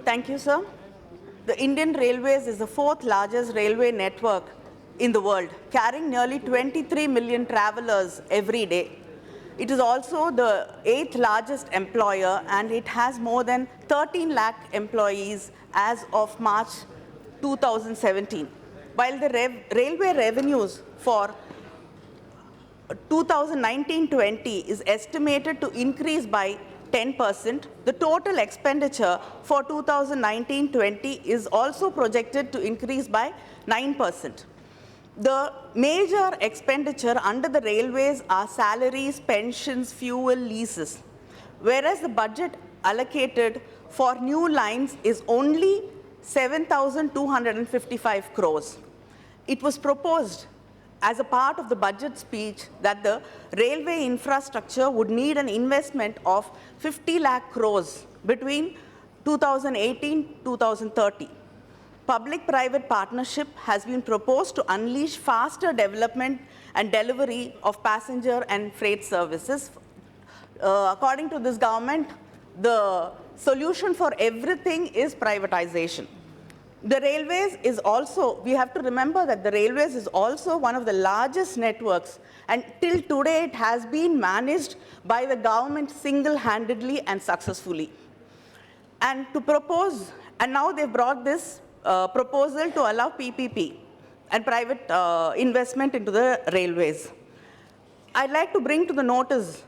Thank you, sir. The Indian Railways is the fourth largest railway network in the world, carrying nearly 23 million travelers every day. It is also the eighth largest employer, and it has more than 13 lakh employees as of March 2017. While the railway revenues for 2019-20 is estimated to increase by 10%. The total expenditure for 2019-20 is also projected to increase by 9%. The major expenditure under the railways are salaries, pensions, fuel, leases, whereas the budget allocated for new lines is only 7,255 crores. It was proposed as a part of the budget speech that the railway infrastructure would need an investment of 50 lakh crores between 2018-2030. Public-private partnership has been proposed to unleash faster development and delivery of passenger and freight services. According to this government, the solution for everything is privatization. The railways is also, we have to remember that the railways is also one of the largest networks, and till today it has been managed by the government single-handedly and successfully. And to propose, and now they brought this proposal to allow PPP and private investment into the railways. I'd like to bring to the notice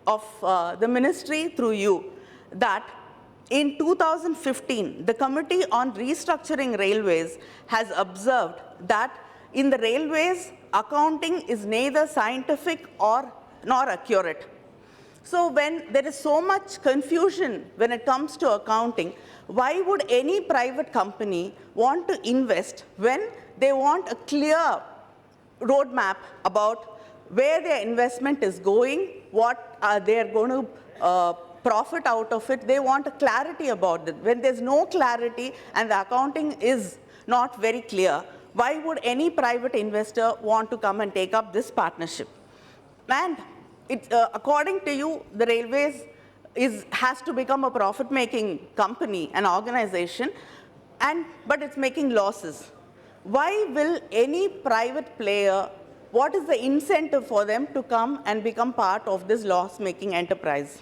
of the ministry through you that in 2015, the Committee on Restructuring Railways has observed that in the railways, accounting is neither scientific nor accurate. So when there is so much confusion when it comes to accounting, why would any private company want to invest when they want a clear roadmap about where their investment is going, what they are going to profit out of it? They want a clarity about it. When there's no clarity and the accounting is not very clear, why would any private investor want to come and take up this partnership? And according to you, the railways has to become a profit-making company, an organization, but it's making losses. Why will any private player, what is the incentive for them to come and become part of this loss-making enterprise?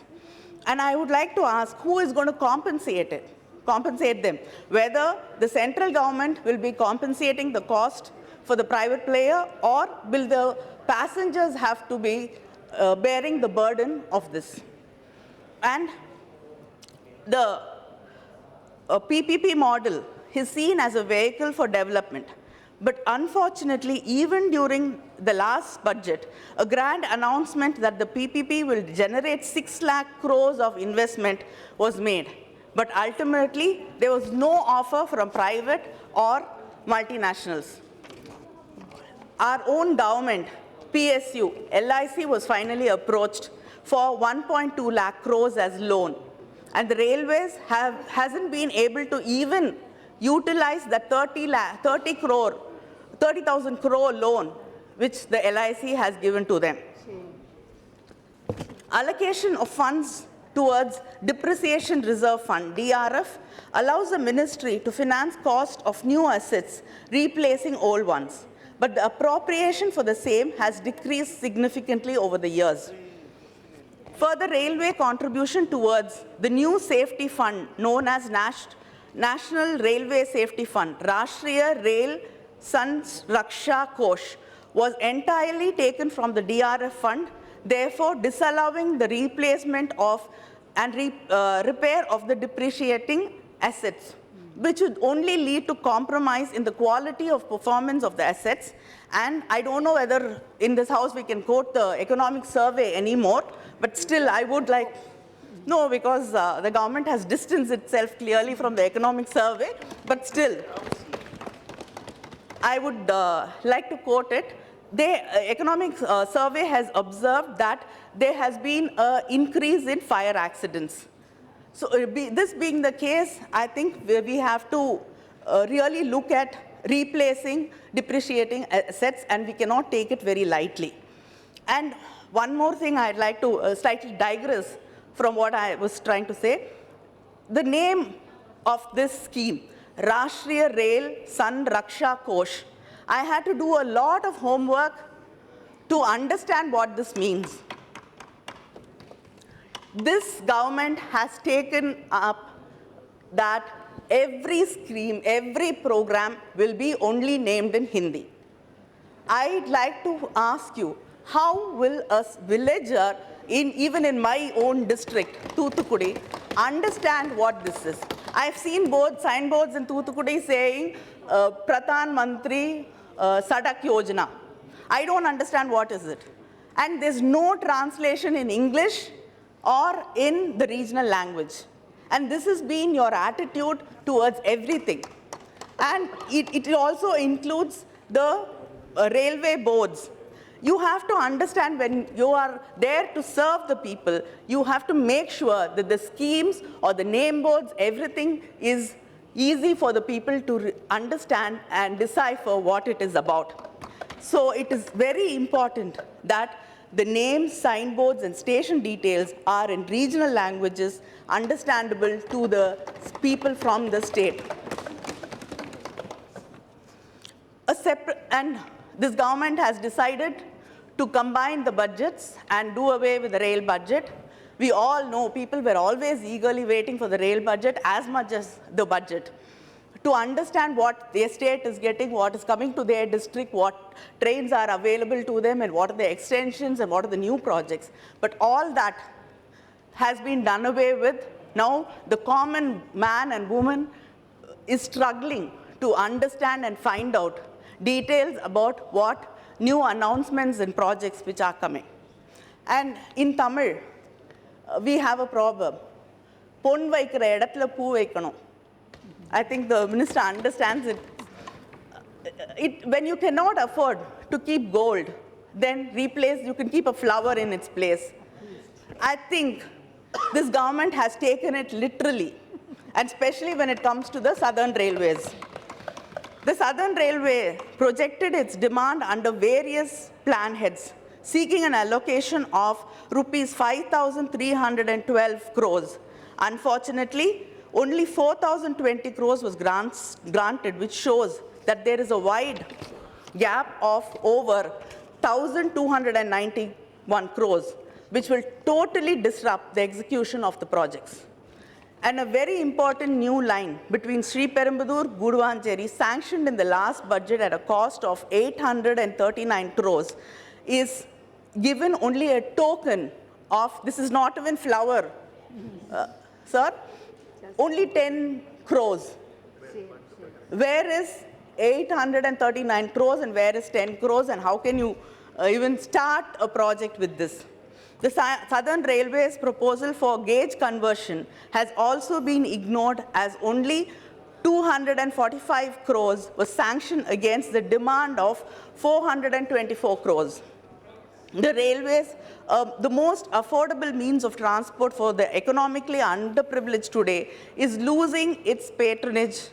And I would like to ask, who is going to compensate them? Whether the central government will be compensating the cost for the private player, or will the passengers have to be bearing the burden of this? And the PPP model is seen as a vehicle for development. But unfortunately, even during the last budget, a grand announcement that the PPP will generate 6 lakh crores of investment was made. But ultimately, there was no offer from private or multinationals. Our own government, PSU, LIC was finally approached for 1.2 lakh crores as loan. And the railways hasn't been able to even utilize the 30,000 crore loan which the LIC has given to them. Allocation of funds towards Depreciation Reserve Fund, DRF, allows the ministry to finance cost of new assets, replacing old ones. But the appropriation for the same has decreased significantly over the years. Further, railway contribution towards the new safety fund known as National Railway Safety Fund, Rashtriya Rail Sanraksha Kosh, was entirely taken from the DRF fund, therefore disallowing the replacement of and repair of the depreciating assets, which would only lead to compromise in the quality of performance of the assets. And I don't know whether in this house we can quote the economic survey anymore, but still I would like, no, because the government has distanced itself clearly from the economic survey, but still, I would like to quote it. The economic survey has observed that there has been an increase in fire accidents. So this being the case, I think we have to really look at replacing depreciating assets, and we cannot take it very lightly. And one more thing I'd like to slightly digress from what I was trying to say. The name of this scheme, Rashtriya Rail San Raksha Kosh. I had to do a lot of homework to understand what this means. This government has taken up that every scheme, every program will be only named in Hindi. I'd like to ask you, how will a villager, even in my own district, Thoothukudi, understand what this is? I've seen both signboards in Thoothukudi saying Pradhan Mantri Sadak Yojana. I don't understand what is it. And there's no translation in English or in the regional language. And this has been your attitude towards everything. And it also includes the railway boards. You have to understand, when you are there to serve the people, you have to make sure that the schemes or the name boards, everything is easy for the people to understand and decipher what it is about. So it is very important that the names, signboards, and station details are in regional languages, understandable to the people from the state. And this government has decided to combine the budgets and do away with the rail budget. We all know people were always eagerly waiting for the rail budget as much as the budget, to understand what their state is getting, what is coming to their district, what trains are available to them, and what are the extensions and what are the new projects. But all that has been done away with. Now the common man and woman is struggling to understand and find out details about what new announcements and projects which are coming. And in Tamil, we have a proverb, "Pon vaikira edathila poo vaikanum." I think the minister understands it. When you cannot afford to keep gold, then you can keep a flower in its place. I think this government has taken it literally, and especially when it comes to the Southern Railways. The Southern Railway projected its demand under various plan heads, seeking an allocation of rupees 5,312 crores. Unfortunately, only 4,020 crores was granted, which shows that there is a wide gap of over 1,291 crores, which will totally disrupt the execution of the projects. And a very important new line between Sriperumbudur, Guduvancheri, sanctioned in the last budget at a cost of 839 crores, is given only a token of, this is not even flower, sir, only 10 crores. Where is 839 crores and where is 10 crores, and how can you even start a project with this? The Southern Railway's proposal for gauge conversion has also been ignored, as only 245 crores was sanctioned against the demand of 424 crores. The railways, the most affordable means of transport for the economically underprivileged today, is losing its patronage,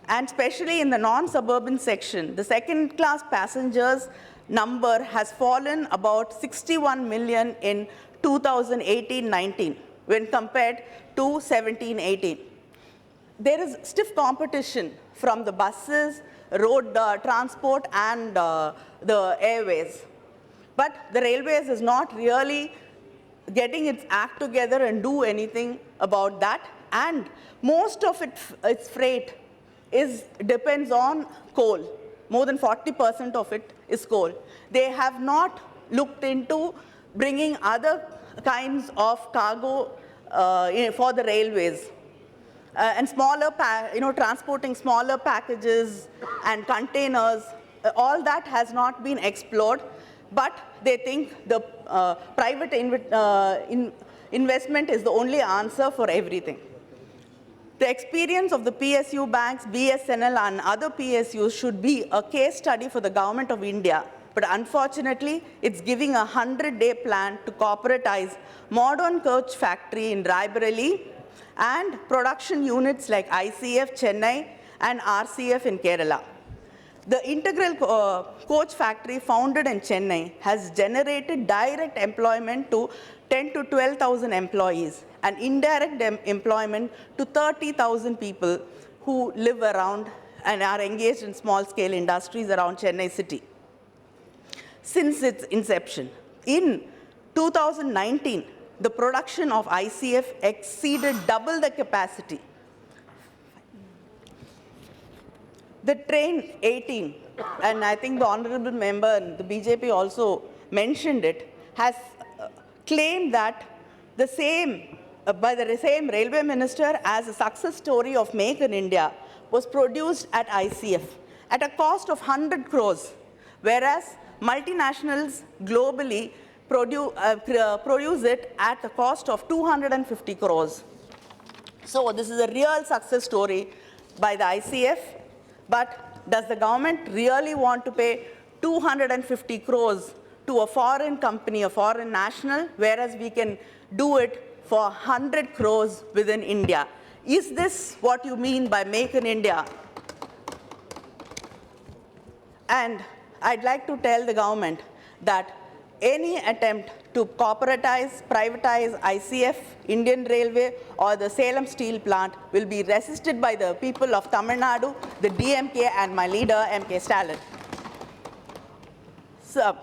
and especially in the non-suburban section, the second-class passengers number has fallen about 61 million in 2018-19 when compared to 17-18. There is stiff competition from the buses, road transport, and the airways. But the railways is not really getting its act together and do anything about that. And most of its freight depends on coal. More than 40% of it is coal. They have not looked into bringing other kinds of cargo for the railways. And transporting smaller packages and containers, all that has not been explored. But they think the private investment is the only answer for everything. The experience of the PSU banks, BSNL, and other PSUs should be a case study for the Government of India. But unfortunately, it's giving a 100-day plan to corporatize modern coach factory in Raebareli and production units like ICF Chennai and RCF in Kerala. The integral coach factory founded in Chennai has generated direct employment to 10 to 12,000 employees and indirect employment to 30,000 people who live around and are engaged in small-scale industries around Chennai city. Since its inception, in 2019, the production of ICF exceeded double the capacity. The train 18, and I think the honorable member and the BJP also mentioned it, has claimed that the same, by the same railway minister as a success story of Make in India was produced at ICF at a cost of 100 crores, whereas multinationals globally produce it at the cost of 250 crores. So this is a real success story by the ICF, but does the government really want to pay 250 crores to a foreign company, a foreign national, whereas we can do it for 100 crores within India? Is this what you mean by Make in India? And I'd like to tell the government that any attempt to corporatize, privatize ICF, Indian Railway, or the Salem Steel Plant will be resisted by the people of Tamil Nadu, the DMK, and my leader, M.K. Stalin. So,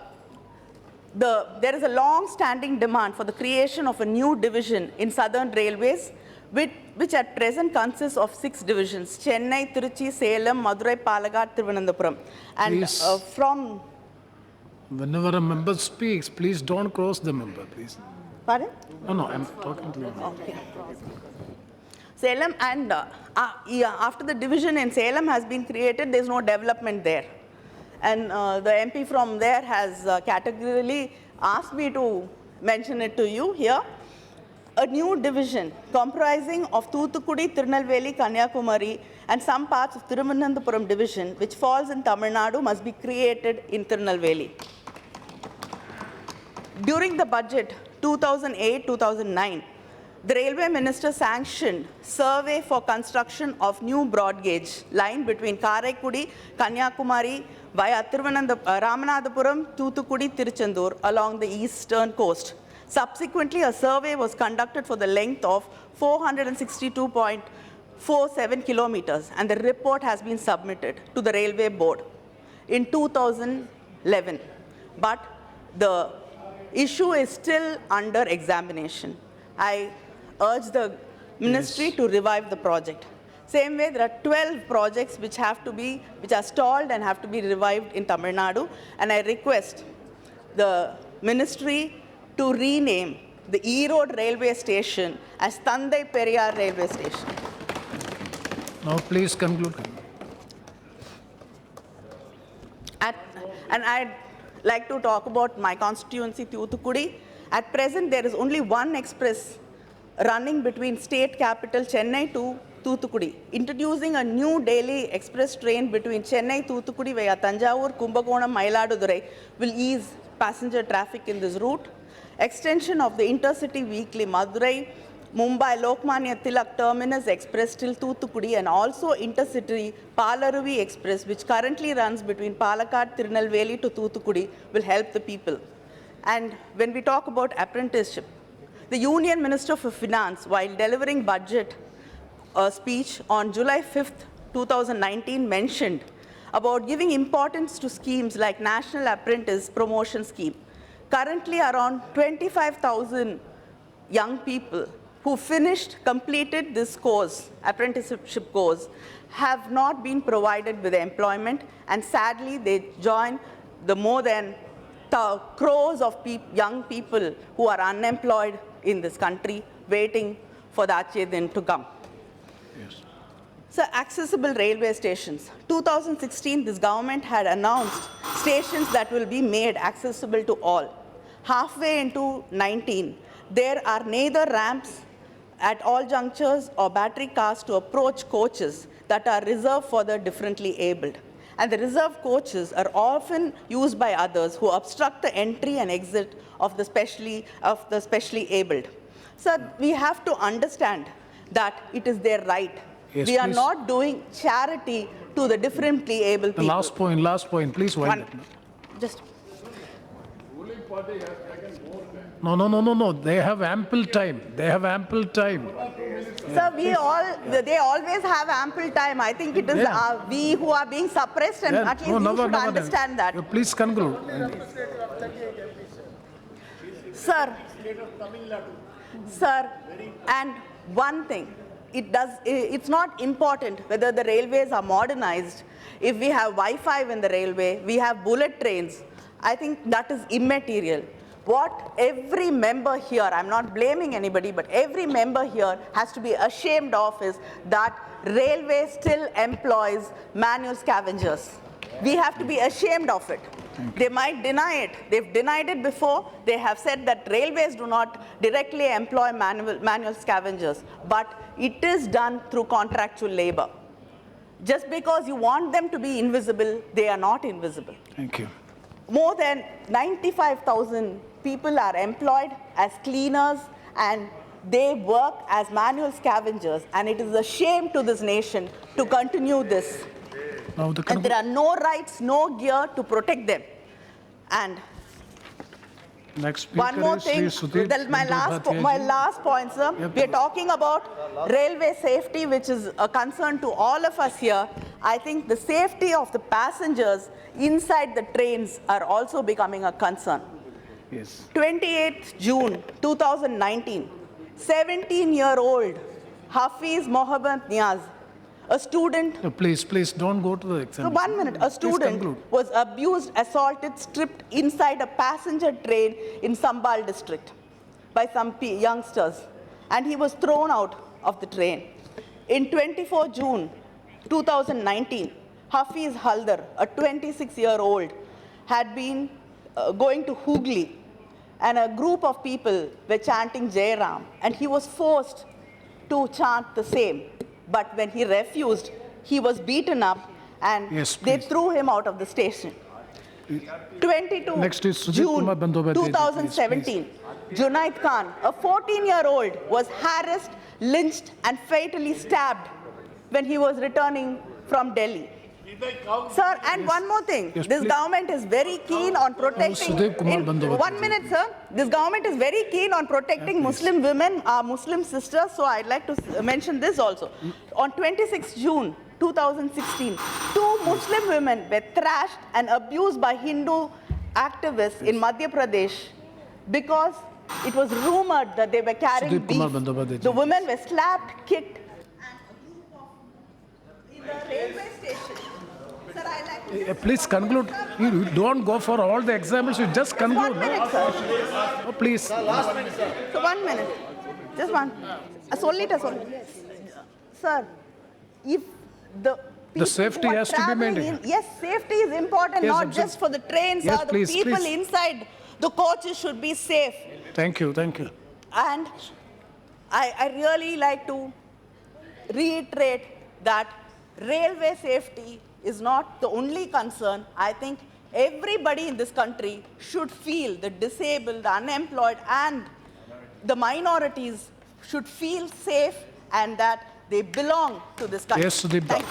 there is a long-standing demand for the creation of a new division in Southern Railways, which at present consists of 6 divisions: Chennai, Tiruchi, Salem, Madurai, Palakkad, Thiruvananthapuram. And from... Whenever a member speaks, please don't cross the member, please. Pardon? No, I'm talking to you. Okay. Salem, and after the division in Salem has been created, there's no development there. And the MP from there has categorically asked me to mention it to you here. A new division comprising of Thoothukudi, Tirunelveli, Kanyakumari, and some parts of Thiruvananthapuram division, which falls in Tamil Nadu, must be created in Tirunelveli. During the budget 2008-2009, the railway minister sanctioned survey for construction of new broad gauge line between Karaikudi, Kanyakumari, via Ramanathapuram, Thoothukudi, Tiruchendur along the eastern coast. Subsequently, a survey was conducted for the length of 462.47 kilometers, and the report has been submitted to the Railway Board in 2011. But the issue is still under examination. I urge the ministry to revive the project. Same way, there are 12 projects which are stalled and have to be revived in Tamil Nadu, and I request the ministry to rename the E-Road railway station as Thandai Periyar railway station. Now, please conclude. And I'd like to talk about my constituency, Thoothukudi. At present, there is only one express running between state capital Chennai to Thoothukudi. Introducing a new daily express train between Chennai, Thoothukudi via Tanjavur, Kumbakonam, Mayiladuthurai will ease passenger traffic in this route. Extension of the intercity weekly Madurai, Mumbai, Lokmanya Tilak Terminus Express till Thoothukudi, and also intercity Palaruvi Express, which currently runs between Palakkad, Tirunelveli to Thoothukudi, will help the people. And when we talk about apprenticeship, the Union Minister for Finance, while delivering budget speech on July 5th, 2019, mentioned about giving importance to schemes like National Apprentice Promotion Scheme. Currently, around 25,000 young people who completed this course, apprenticeship course, have not been provided with employment, and sadly, they join the more than crores of young people who are unemployed in this country, waiting for the Achye Din to come. Yes. So, accessible railway stations. 2016, this government had announced stations that will be made accessible to all. Halfway into 19, there are neither ramps at all junctures or battery cars to approach coaches that are reserved for the differently abled. And the reserved coaches are often used by others who obstruct the entry and exit of the specially abled. So we have to understand that it is their right. Yes, we are please. not doing charity to the differently able people. Last point, please wind up. Just No. They have ample time. They have ample time. Sir, they always have ample time. I think it is Yeah. we who are being suppressed, and at least you should understand that. Please conclude. Sir, and one thing, it's not important whether the railways are modernized. If we have Wi-Fi in the railway, we have bullet trains, I think that is immaterial. What every member here, I'm not blaming anybody, but every member here has to be ashamed of is that railway still employs manual scavengers. We have to be ashamed of it. They might deny it. They've denied it before. They have said that railways do not directly employ manual scavengers, but it is done through contractual labor. Just because you want them to be invisible, they are not invisible. Thank you. More than 95,000 people are employed as cleaners, and they work as manual scavengers, and it is a shame to this nation to continue this. Now And there are no rights, no gear to protect them. And next speaker one more is thing, Sri Sudhir my last point, sir. Yep. We are talking about railway safety, which is a concern to all of us here. I think the safety of the passengers inside the trains are also becoming a concern. Yes. 28th June 2019, 17-year-old Hafiz Mohammed Niaz, a student. No, please don't go to the exam. So 1 minute, a student was abused, assaulted, stripped inside a passenger train in Sambal district by some youngsters, and he was thrown out of the train. In 24 June 2019, Hafiz Haldar, a 26-year-old, had been going to Hooghly, and a group of people were chanting Jai Ram, and he was forced to chant the same. But when he refused, he was beaten up, and they threw him out of the station. 22 Next is Sudhir June Kumar Bandyopadhyay, 2017, Junaid Khan, a 14-year-old, was harassed, lynched, and fatally stabbed when he was returning from Delhi. Sir, and one more thing. This government is very keen on protecting... Sudhir Kumar Bandyopadhyay. 1 minute, sir. This government is very keen on protecting Muslim women, our Muslim sisters, so I'd like to mention this also. On 26 June 2016, 2 Muslim women were thrashed and abused by Hindu activists in Madhya Pradesh because it was rumored that they were carrying beef. The women were slapped, kicked, in the railway station. Sir, I'd like to Please conclude. You don't go for all the examples. You just conclude. 1 minute, sir. Oh, please. So 1 minute. Just one. Sir, if the safety has to be maintained. Yes, safety is important, Yes, not just for the trains. Yes, The please, people please. inside the coaches should be safe. Thank you. And I really like to reiterate that railway safety is not the only concern. I think everybody in this country should feel the disabled, the unemployed, and the minorities should feel safe and that they belong to this country. Yes, Sudhir. Thank you.